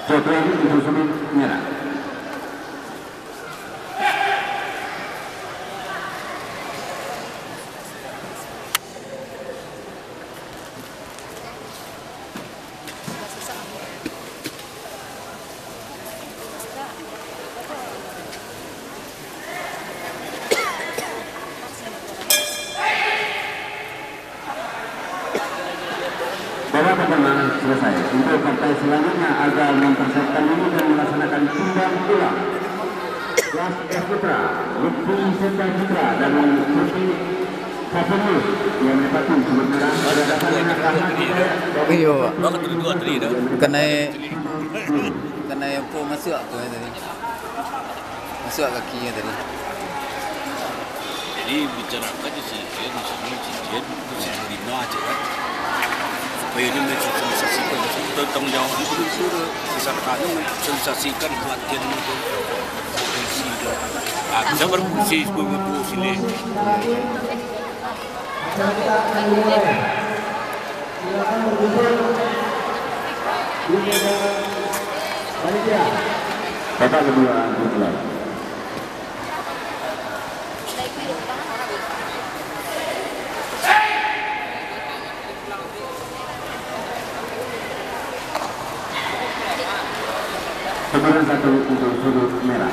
Jokowi untuk Semen merah. Babak pertama selesai. Untuk partai selanjutnya agar mempersiapkan diri dan melaksanakan timbang ulang. Kelas F Putra, Lutfi Seta Putra dan Lutfi Kapenus yang menempati Semen merah pada dasarnya Rahmat Hidayat. Iyo, Bakit dua tadi dah? kena yang po masuk tu tadi. Masuk kakinya tadi. Jadi bicarakan je si Jen, misalnya si Jen, si Nurina je kan. Supaya dia mensosialisasikan tanggungjawab itu sudah misalkan mensosialisasikan pelatihan itu fungsi dia. Kita berfungsi sebagai itu sini. Babak kedua dimulai. Kemudian satu untuk sudut merah.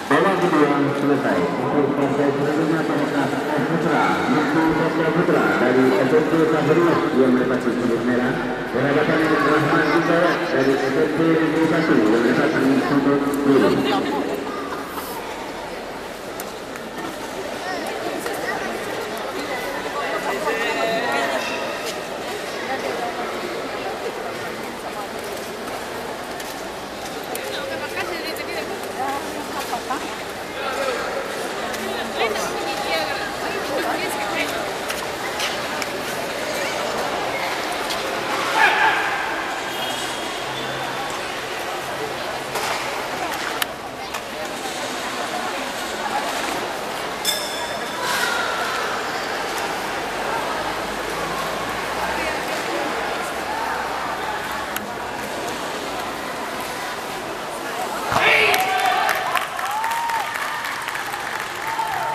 Babak kedua selesai. Untuk partai selanjutnya pada kelas F Putra, Lutfi Seta Putra dari SMP Kapenus yang menempati sudut merah berhadapan dengan Rahmat Hidayat dari SMP Negeri 1 yang menempati sudut biru.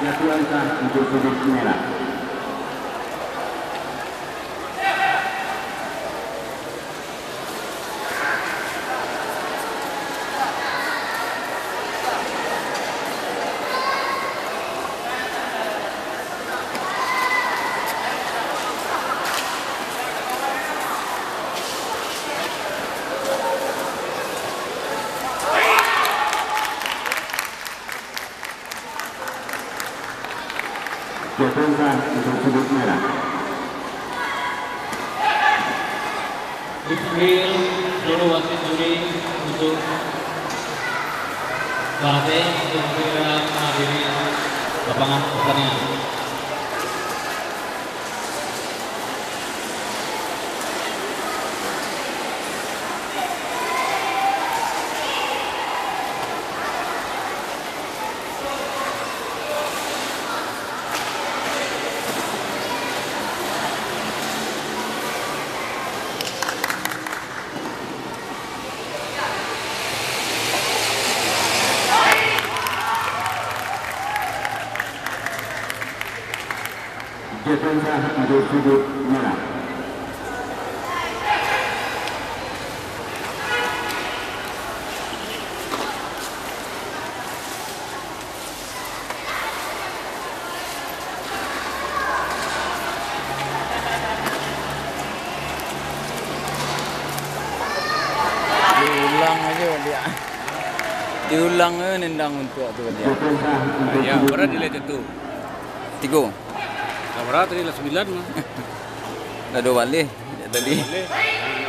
Jatuhan sah untuk sudut merah. Jatuhan sah untuk sudut merah. Dipanggil seluruh wasit juri untuk pelatih yang segera menghadiri lapangan pertandingan. Jatuhan sah untuk sudut merah. Diulang aja dia. Diulang nendang untuk tu dia. Jatuhan sah untuk Ya, sudut berat merah. nilai itu. 3. Nah, berat tadi lah 9 mah. Dah 2 balik tadi. Boleh.